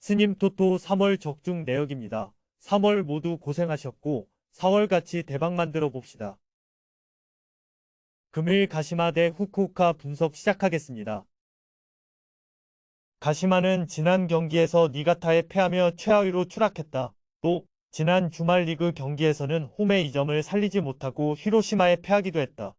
스님 토토 3월 적중 내역입니다. 3월 모두 고생하셨고 4월같이 대박 만들어 봅시다. 금일 가시마 대 후쿠오카 분석 시작하겠습니다. 가시마는 지난 경기에서 니가타에 패하며 최하위로 추락했다. 또 지난 주말 리그 경기에서는 홈의 2점을 살리지 못하고 히로시마에 패하기도 했다.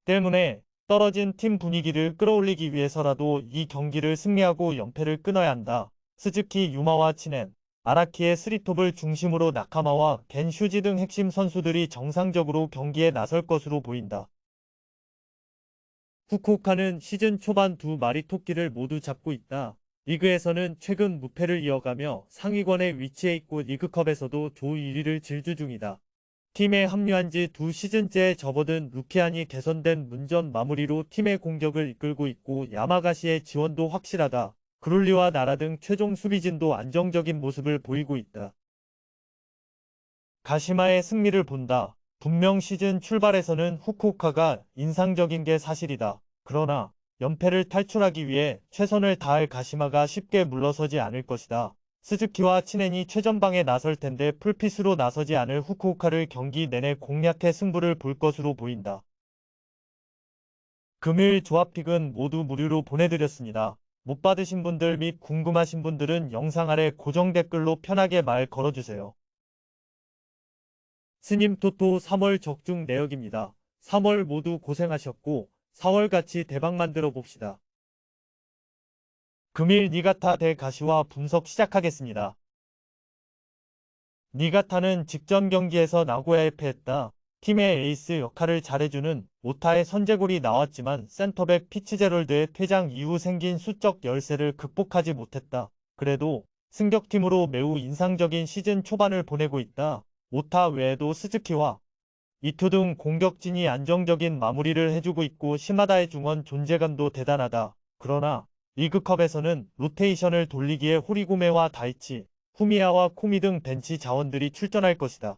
때문에 떨어진 팀 분위기를 끌어올리기 위해서라도 이 경기를 승리하고 연패를 끊어야 한다. 스즈키 유마와 치넨, 아라키의 스리톱을 중심으로 나카마와 겐 슈지 등 핵심 선수들이 정상적으로 경기에 나설 것으로 보인다. 후쿠오카는 시즌 초반 두 마리 토끼를 모두 잡고 있다. 리그에서는 최근 무패를 이어가며 상위권에 위치해 있고 리그컵에서도 조 1위를 질주 중이다. 팀에 합류한 지 두 시즌째에 접어든 루키안이 개선된 문전 마무리로 팀의 공격을 이끌고 있고 야마가시의 지원도 확실하다. 그룰리와 나라 등 최종 수비진도 안정적인 모습을 보이고 있다. 가시마의 승리를 본다. 분명 시즌 출발에서는 후쿠오카가 인상적인 게 사실이다. 그러나 연패를 탈출하기 위해 최선을 다할 가시마가 쉽게 물러서지 않을 것이다. 스즈키와 치넨이 최전방에 나설 텐데 풀핏으로 나서지 않을 후쿠오카를 경기 내내 공략해 승부를 볼 것으로 보인다. 금일 조합픽은 모두 무료로 보내드렸습니다. 못 받으신 분들 및 궁금하신 분들은 영상 아래 고정 댓글로 편하게 말 걸어주세요. 스님 토토 3월 적중 내역입니다. 3월 모두 고생하셨고 4월같이 대박 만들어 봅시다. 금일 니가타 대 가시와 분석 시작하겠습니다. 니가타는 직전 경기에서 나고야에 패했다. 팀의 에이스 역할을 잘해주는 오타의 선제골이 나왔지만 센터백 피츠제럴드의 퇴장 이후 생긴 수적 열세를 극복하지 못했다. 그래도 승격팀으로 매우 인상적인 시즌 초반을 보내고 있다. 오타 외에도 스즈키와 이토 등 공격진이 안정적인 마무리를 해주고 있고 시마다의 중원 존재감도 대단하다. 그러나 리그컵에서는 로테이션을 돌리기에 호리구메와 다이치, 후미야와 코미 등 벤치 자원들이 출전할 것이다.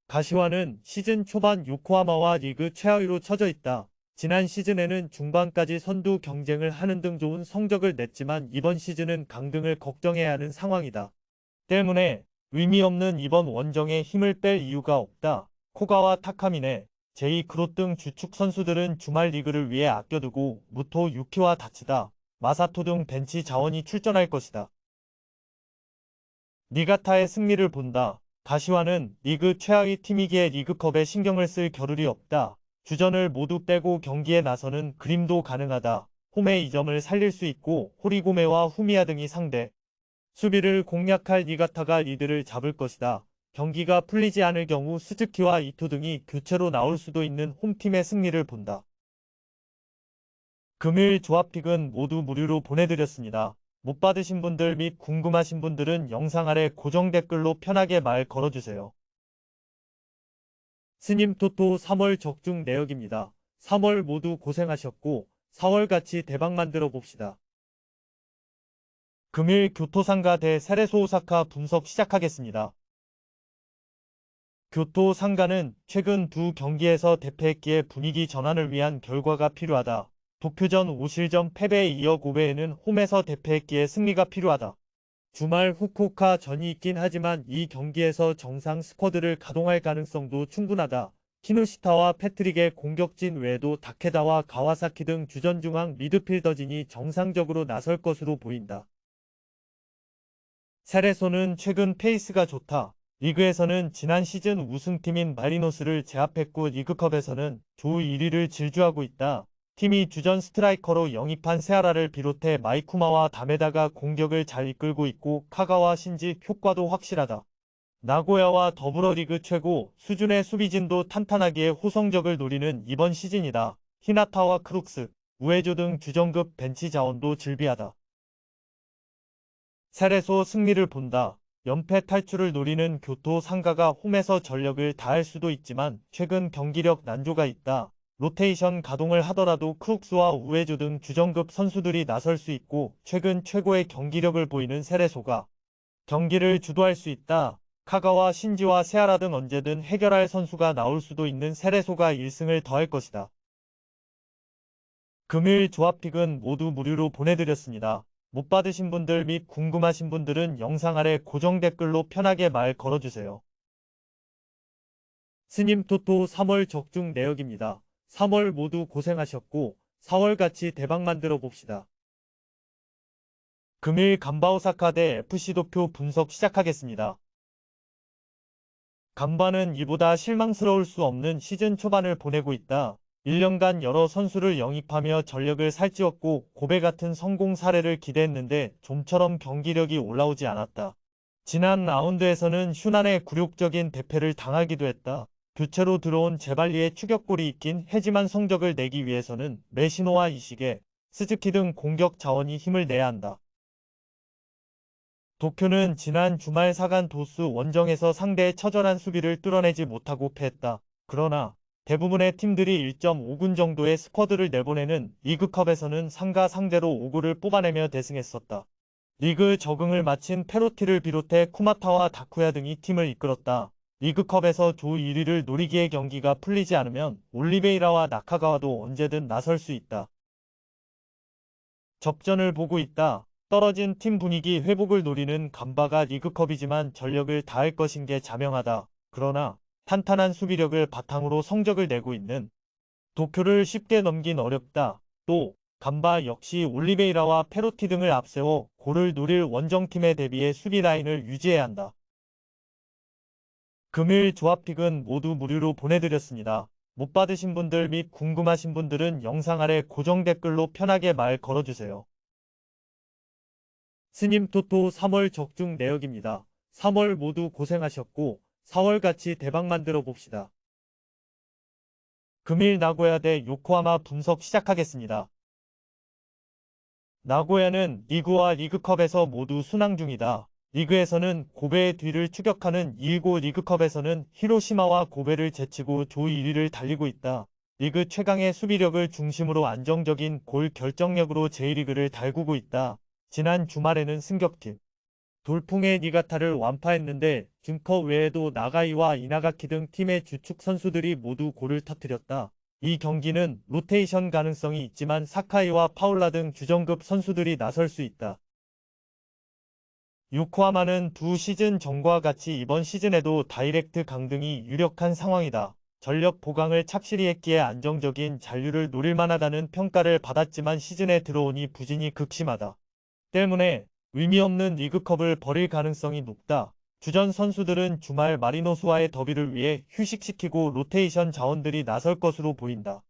가시와는 시즌 초반 요코하마와 리그 최하위로 처져 있다. 지난 시즌에는 중반까지 선두 경쟁을 하는 등 좋은 성적을 냈지만 이번 시즌은 강등을 걱정해야 하는 상황이다. 때문에 의미 없는 이번 원정에 힘을 뺄 이유가 없다. 코가와 타카미네, 제이 크롯 등 주축 선수들은 주말 리그를 위해 아껴두고 무토 유키와 다치다, 마사토 등 벤치 자원이 출전할 것이다. 니가타의 승리를 본다. 가시와는 리그 최하위 팀이기에 리그컵에 신경을 쓸 겨를이 없다. 주전을 모두 빼고 경기에 나서는 그림도 가능하다. 홈의 2점을 살릴 수 있고 호리고메와 후미야 등이 상대 수비를 공략할 니가타가 리드를 잡을 것이다. 경기가 풀리지 않을 경우 스즈키와 이토 등이 교체로 나올 수도 있는 홈팀의 승리를 본다. 금일 조합픽은 모두 무료로 보내드렸습니다. 못 받으신 분들 및 궁금하신 분들은 영상 아래 고정 댓글로 편하게 말 걸어주세요. 스님 토토 3월 적중 내역입니다. 3월 모두 고생하셨고 4월같이 대박 만들어 봅시다. 금일 교토상가 대 세레소 오사카 분석 시작하겠습니다. 교토 상가는 최근 두 경기에서 대패했기에 분위기 전환을 위한 결과가 필요하다. 도쿄전 5실점 패배에 이어 고베에는 홈에서 대패했기에 승리가 필요하다. 주말 후쿠오카 전이 있긴 하지만 이 경기에서 정상 스쿼드를 가동할 가능성도 충분하다. 키노시타와 패트릭의 공격진 외에도 다케다와 가와사키 등 주전 중앙 미드필더진이 정상적으로 나설 것으로 보인다. 세레소는 최근 페이스가 좋다. 리그에서는 지난 시즌 우승팀인 마리노스를 제압했고 리그컵에서는 조 1위를 질주하고 있다. 팀이 주전 스트라이커로 영입한 세아라를 비롯해 마이쿠마와 다메다가 공격을 잘 이끌고 있고 카가와 신지 효과도 확실하다. 나고야와 더불어 리그 최고 수준의 수비진도 탄탄하기에 호성적을 노리는 이번 시즌이다. 히나타와 크룩스, 우에조 등 주전급 벤치 자원도 즐비하다. 세레소 승리를 본다. 연패 탈출을 노리는 교토 상가가 홈에서 전력을 다할 수도 있지만 최근 경기력 난조가 있다. 로테이션 가동을 하더라도 크룩스와 우에조 등 주전급 선수들이 나설 수 있고 최근 최고의 경기력을 보이는 세레소가 경기를 주도할 수 있다. 카가와 신지와 세아라 등 언제든 해결할 선수가 나올 수도 있는 세레소가 1승을 더할 것이다. 금일 조합픽은 모두 무료로 보내드렸습니다. 못 받으신 분들 및 궁금하신 분들은 영상 아래 고정 댓글로 편하게 말 걸어주세요. 스님 토토 3월 적중 내역입니다. 3월 모두 고생하셨고 4월 같이 대박 만들어 봅시다. 금일 간바 오사카 대 FC 도쿄 분석 시작하겠습니다. 간바는 이보다 실망스러울 수 없는 시즌 초반을 보내고 있다. 1년간 여러 선수를 영입하며 전력을 살찌웠고 고베 같은 성공 사례를 기대했는데 좀처럼 경기력이 올라오지 않았다. 지난 라운드에서는 휴난의 굴욕적인 대패를 당하기도 했다. 교체로 들어온 제발리의 추격골이 있긴 하지만 성적을 내기 위해서는 메시노와 이시게, 스즈키 등 공격 자원이 힘을 내야 한다. 도쿄는 지난 주말 사간 도수 원정에서 상대의 처절한 수비를 뚫어내지 못하고 패했다. 그러나 대부분의 팀들이 1.5군 정도의 스쿼드를 내보내는 리그컵에서는 상가 상대로 5구를 뽑아내며 대승했었다. 리그 적응을 마친 페로티를 비롯해 쿠마타와 다쿠야 등이 팀을 이끌었다. 리그컵에서 조 1위를 노리기에 경기가 풀리지 않으면 올리베이라와 나카가와도 언제든 나설 수 있다. 접전을 보고 있다. 떨어진 팀 분위기 회복을 노리는 간바가 리그컵이지만 전력을 다할 것인 게 자명하다. 그러나 탄탄한 수비력을 바탕으로 성적을 내고 있는 도쿄를 쉽게 넘긴 어렵다. 또 간바 역시 올리베이라와 페로티 등을 앞세워 골을 노릴 원정팀에 대비해 수비 라인을 유지해야 한다. 금일 조합픽은 모두 무료로 보내드렸습니다. 못 받으신 분들 및 궁금하신 분들은 영상 아래 고정 댓글로 편하게 말 걸어주세요. 스님 토토 3월 적중 내역입니다. 3월 모두 고생하셨고 4월 같이 대박 만들어 봅시다. 금일 나고야 대 요코하마 분석 시작하겠습니다. 나고야는 리그와 리그컵에서 모두 순항 중이다. 리그에서는 고베의 뒤를 추격하는 219 리그컵에서는 히로시마와 고베를 제치고 조 1위를 달리고 있다. 리그 최강의 수비력을 중심으로 안정적인 골 결정력으로 J리그를 달구고 있다. 지난 주말에는 승격팀 돌풍의 니가타를 완파했는데 준커 외에도 나가이와 이나가키 등 팀의 주축 선수들이 모두 골을 터뜨렸다. 이 경기는 로테이션 가능성이 있지만 사카이와 파울라 등 주전급 선수들이 나설 수 있다. 요코하마는 두 시즌 전과 같이 이번 시즌에도 다이렉트 강등이 유력한 상황이다. 전력 보강을 착실히 했기에 안정적인 잔류를 노릴 만하다는 평가를 받았지만 시즌에 들어오니 부진이 극심하다. 때문에 의미 없는 리그컵을 벌일 가능성이 높다. 주전 선수들은 주말 마리노스와의 더비를 위해 휴식시키고 로테이션 자원들이 나설 것으로 보인다.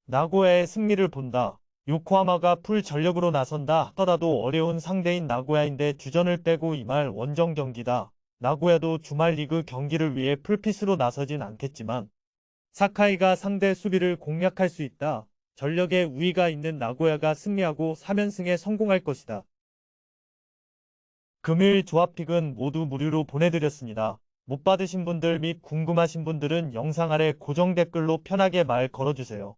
나고야의 승리를 본다. 요코하마가 풀 전력으로 나선다 하더라도 어려운 상대인 나고야인데 주전을 빼고 이말 원정 경기다. 나고야도 주말 리그 경기를 위해 풀핏으로 나서진 않겠지만 사카이가 상대 수비를 공략할 수 있다. 전력에 우위가 있는 나고야가 승리하고 3연승에 성공할 것이다. 금일 조합픽은 모두 무료로 보내드렸습니다. 못 받으신 분들 및 궁금하신 분들은 영상 아래 고정 댓글로 편하게 말 걸어주세요.